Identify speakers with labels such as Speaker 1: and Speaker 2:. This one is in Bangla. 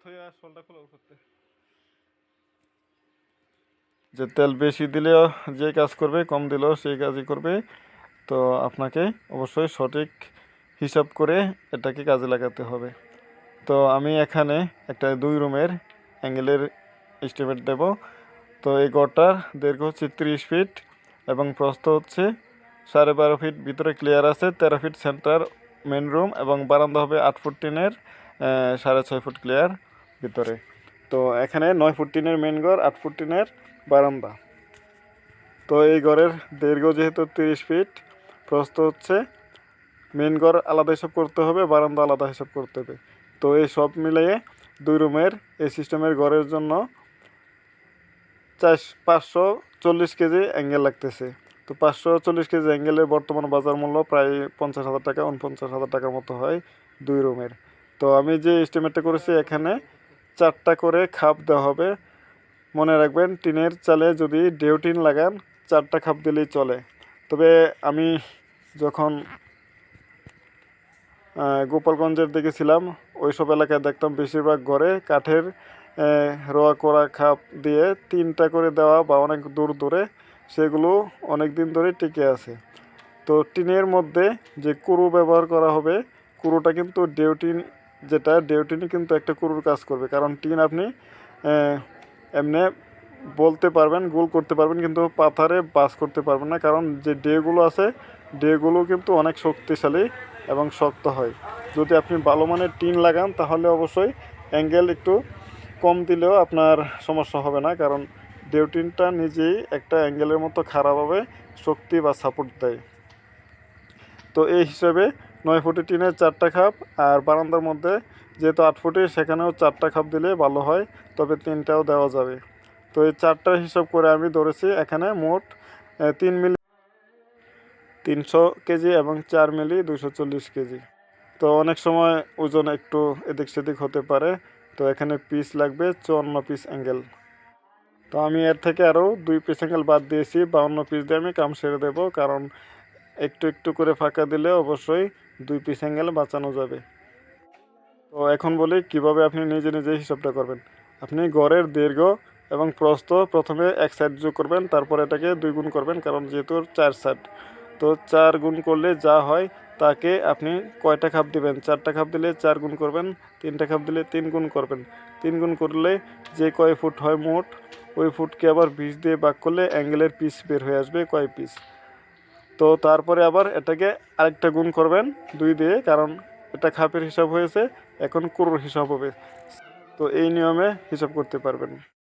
Speaker 1: থইয়া শোলটা খোলা করতে যে তেল বেশি দিলেও যে কাজ করবে, কম দিলেও সেই কাজই করবে। তো আপনাকে অবশ্যই সঠিক হিসাব করে এটাকে কাজে লাগাতে হবে। তো আমি এখানে একটা 2 রুমের অ্যাঙ্গেলের এস্টিমেট দেব। তো এই ঘরটার দৈর্ঘ্য হচ্ছে 30 ফিট এবং প্রস্থ হচ্ছে 12.5 ফিট। ভিতরে ক্লিয়ার আছে 13 ফিট সেন্টার মেন রুম এবং বারান্দা হবে 8 ফুট টিনের, 6.5 ফুট ক্লিয়ার ভিতরে। তো এখানে 9 ফুট টিনের মেন ঘর, 8 ফুট টিনের বারান্দা। তো এই ঘরের দৈর্ঘ্য যেহেতু 30 ফিট, প্রস্থ হচ্ছে, মেন ঘর আলাদা হিসাব করতে হবে, বারান্দা আলাদা হিসাব করতে হবে। তো এই সব মিলিয়ে 2 রুমের এই সিস্টেমের ঘরের জন্য 540 কেজি অ্যাঙ্গেল লাগতেছে। তো 540 কেজি অ্যাঙ্গেলের বর্তমান বাজার মূল্য প্রায় 50,000 টাকা, 49,000 টাকার মতো হয় 2 রুমের। তো আমি যে এস্টিমেটটা করেছি, এখানে 4টা করে খাপ দেওয়া হবে। মনে রাখবেন, টিনের চালে যদি ডেউটিন লাগান 4টা খাপ দিলেই চলে। তবে আমি যখন গোপালগঞ্জের দিকে ছিলাম, ওইসব এলাকায় দেখতাম বেশিরভাগ ঘরে কাঠের রোয়া করা খাপ দিয়ে 3টা করে দেওয়া বা অনেক দূর দূরে, সেগুলো অনেক দিন ধরে টিকে আছে। তো টিনের মধ্যে যে কুরু ব্যবহার করা হবে, কুরুটা কিন্তু ডেউটিনই কিন্তু একটা কুরুর কাজ করবে। কারণ টিন আপনি এমনি বলতে পারবেন, গোল করতে পারবেন, কিন্তু পাথারে বাস করতে পারবেন না। কারণ যে ডেগুলো আছে, ডেগুলো কিন্তু অনেক শক্তিশালী এবং শক্ত হয়। যদি আপনি ভালো মানের টিন লাগান তাহলে অবশ্যই অ্যাঙ্গেল একটু কম দিলেও আপনার সমস্যা হবে না। কারণ ডেউটিনটা নিজেই একটা অ্যাঙ্গেলের মতো খারাপভাবে শক্তি বা সাপোর্ট দেয়। তো এই হিসাবে 9 ফুটের টিনের 4টা খাপ, আর বারান্দার মধ্যে যেহেতু 8 ফুটের, সেখানেও 4টা খাপ দিলে ভালো হয়, তবে 3টাও দেওয়া যাবে। তো এই 4টার হিসাব করে আমি ধরেছি এখানে মোট 3 মিলি 300 কেজি এবং 4 মিলি 240 কেজি। তো অনেক সময় ওজন একটু এদিক সেদিক হতে পারে। তো এখানে পিস লাগবে 54 পিস অ্যাঙ্গেল। তো আমি এর থেকে আরও 2 পিস অ্যাঙ্গেল বাদ দিয়েছি, 52 পিস দিয়ে আমি কাম সেরে দেবো। কারণ একটু একটু করে ফাঁকা দিলে অবশ্যই 2 পিস অ্যাঙ্গেল বাঁচানো যাবে। তো এখন বলি কিভাবে আপনি নিজে নিজে হিসাবটা করবেন। আপনি গড়ের দৈর্ঘ্য এবং প্রস্থ প্রথমে এক সাইড যোগ করবেন, তারপর এটাকে 2 গুণ করবেন, কারণ যেহেতু 4 সাইড। তো 4 গুণ করলে যা হয় তাকে আপনি কয়টা খাপ দিবেন, 4টা খাপ দিলে 4 গুণ করবেন, 3টা খাপ দিলে 3 গুণ করবেন। 3 গুণ করলে যে কয় ফুট হয় মোট, ওই ফুটকে আবার 20 দিয়ে ভাগ করলে অ্যাঙ্গেলের পিস বের হয়ে আসবে কয় পিস। তো তারপরে আবার এটাকে আরেকটা গুণ করবেন 2 দিয়ে, কারণ এটা খাপের হিসাব হয়েছে, এখন কুরুর হিসাব হবে। তো এই নিয়মে হিসাব করতে পারবেন।